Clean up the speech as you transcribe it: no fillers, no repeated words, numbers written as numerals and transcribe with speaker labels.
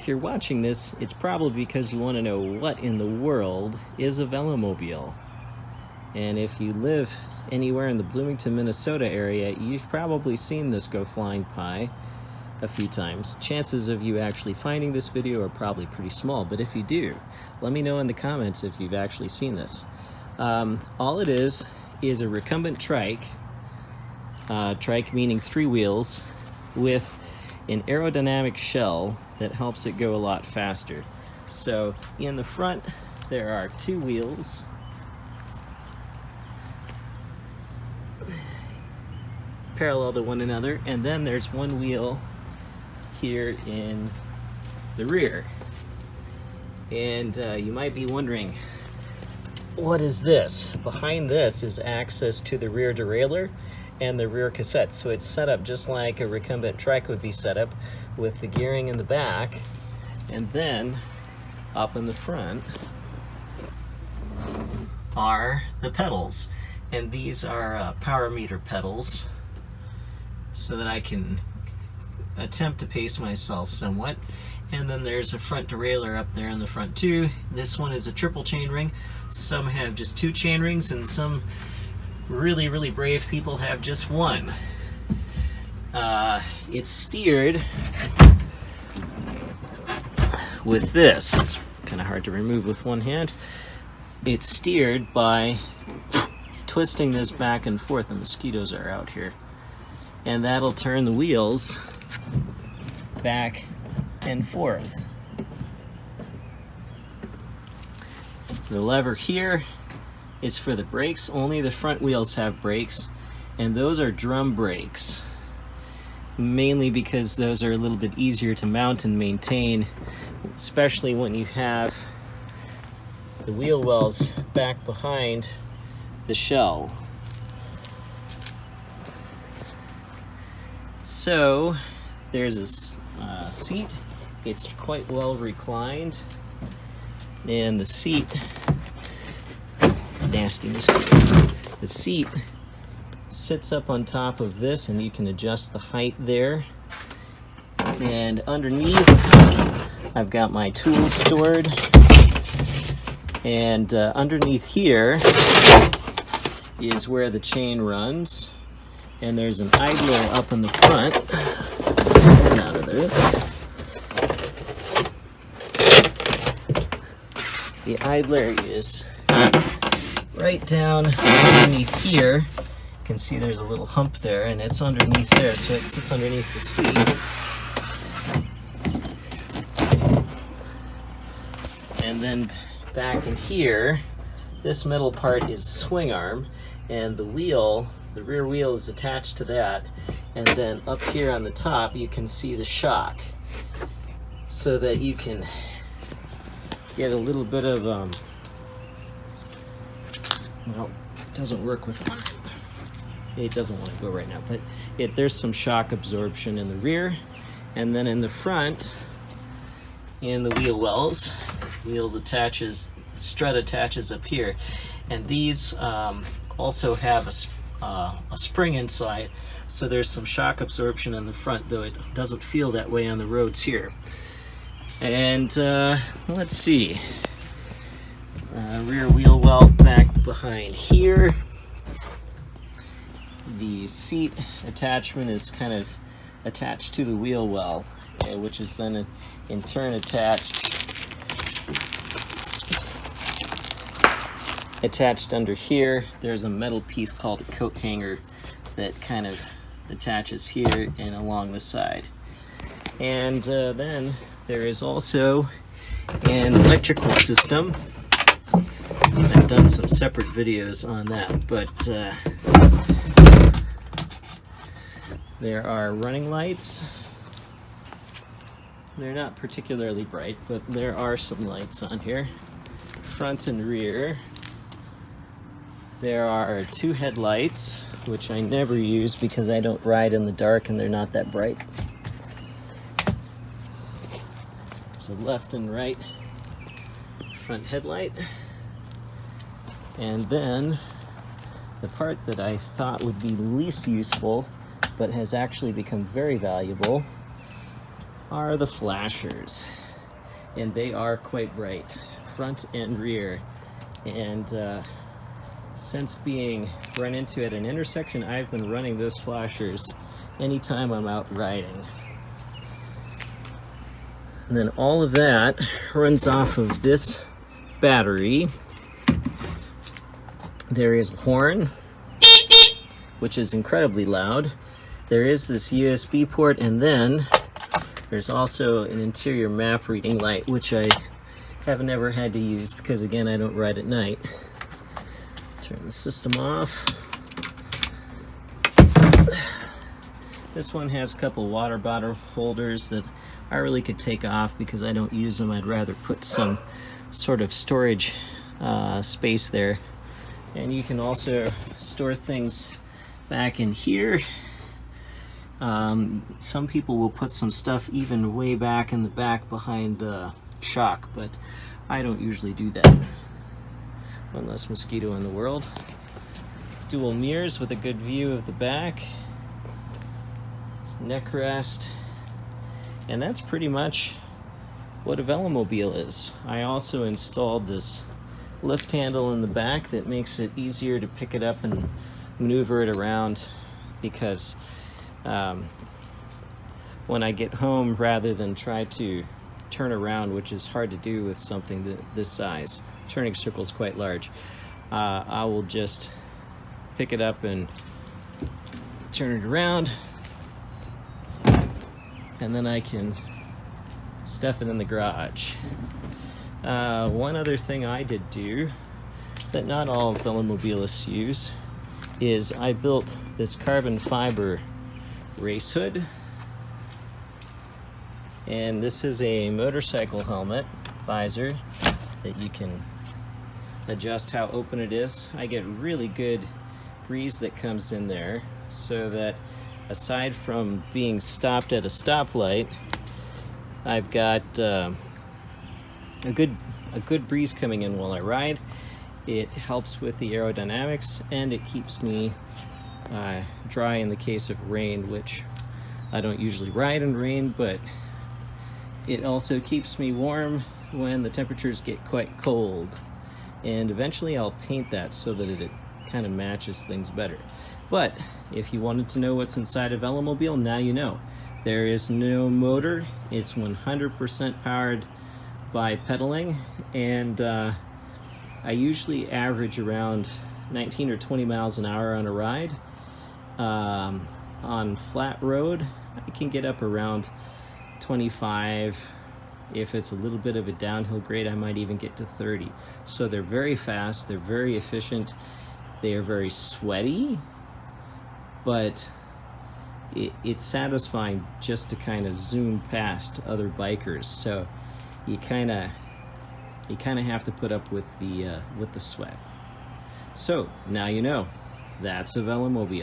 Speaker 1: if you're watching this, it's probably because you want to know what in the world is a Velomobile. And if you live anywhere in the Bloomington, Minnesota area, you've probably seen this go flying by a few times. Chances of you actually finding this video are probably pretty small, but if you do, let me know in the comments if you've actually seen this. All it is a recumbent trike, trike meaning 3 wheels, with an aerodynamic shell that helps it go a lot faster. So in the front there are 2 wheels, parallel to one another, and then there's 1 wheel here in the rear. And you might be wondering, what is this? Behind this is access to the rear derailleur and the rear cassette. So it's set up just like a recumbent trike would be set up, with the gearing in the back, and then up in the front are the pedals. And these are power meter pedals, so that I can attempt to pace myself somewhat. And then there's a front derailleur up there in the front too. This one is a triple chainring. Some have just 2 chainrings, and some really brave people have just 1. It's steered with this. It's kind of hard to remove with one hand. It's steered by twisting this back and forth. The mosquitoes are out here. And that'll turn the wheels back and forth. The lever here is for the brakes. Only the front wheels have brakes, and those are drum brakes, mainly because those are a little bit easier to mount and maintain, especially when you have the wheel wells back behind the shell. So there's a seat. It's quite well reclined, and the seat, nastiness, the seat sits up on top of this, and you can adjust the height there. And underneath I've got my tools stored, and underneath here is where the chain runs, and there's an idler up in the front. Get out of there. The idler is right down underneath here. You can see there's a little hump there, and it's underneath there, so it sits underneath the seat. And then back in here, this middle part is swing arm, and the wheel, the rear wheel, is attached to that. And then up here on the top you can see the shock, so that you can get a little bit of well, it doesn't work with one. It doesn't want to go right now, but there's some shock absorption in the rear. And then in the front, in the wheel wells, wheel attaches, strut attaches up here, and these also have a spring inside, so there's some shock absorption in the front, though it doesn't feel that way on the roads here. And let's see, rear wheel well back behind here. The seat attachment is kind of attached to the wheel well, which is then in turn attached under here. There's a metal piece called a coat hanger that kind of attaches here and along the side. And then there is also an electrical system. I've done some separate videos on that, but there are running lights. They're not particularly bright, but there are some lights on here, front and rear. There are 2 headlights, which I never use because I don't ride in the dark and they're not that bright. So left and right front headlight. And then the part that I thought would be least useful, but has actually become very valuable, are the flashers. and they are quite bright, front and rear. And since being run into at an intersection, I've been running those flashers anytime I'm out riding. And then all of that runs off of this battery. There is a horn, which is incredibly loud. There is this USB port, and then there's also an interior map reading light, which I have never had to use because, again, I don't ride at night. Turn the system off. This one has a couple water bottle holders that I really could take off because I don't use them. I'd rather put some sort of storage space there. And you can also store things back in here. Some people will put some stuff even way back in the back behind the shock, but I don't usually do that. One less mosquito in the world. Dual mirrors with a good view of the back. Neck rest. And that's pretty much what a Velomobile is. I also installed this lift handle in the back that makes it easier to pick it up and maneuver it around, because when I get home, rather than try to turn around, which is hard to do with something this size, turning circle is quite large, I will just pick it up and turn it around, and then I can stuff it in the garage. One other thing I did do that not all Velomobilists use is I built this carbon fiber race hood. And this is a motorcycle helmet visor that you can adjust how open it is. I get really good breeze that comes in there, so that aside from being stopped at a stoplight, I've got a good breeze coming in while I ride. It helps with the aerodynamics, and it keeps me dry in the case of rain, which I don't usually ride in rain, but it also keeps me warm when the temperatures get quite cold. And eventually I'll paint that so that it kind of matches things better. But if you wanted to know what's inside a Velomobile, now you know. There is no motor. It's 100% powered by pedaling, and I usually average around 19 or 20 miles an hour on a ride. On flat road, I can get up around 25. If it's a little bit of a downhill grade, I might even get to 30. So they're very fast, they're very efficient, they are very sweaty, but it's satisfying just to kind of zoom past other bikers. So you kind of have to put up with the sweat. So now you know, that's a Velomobile.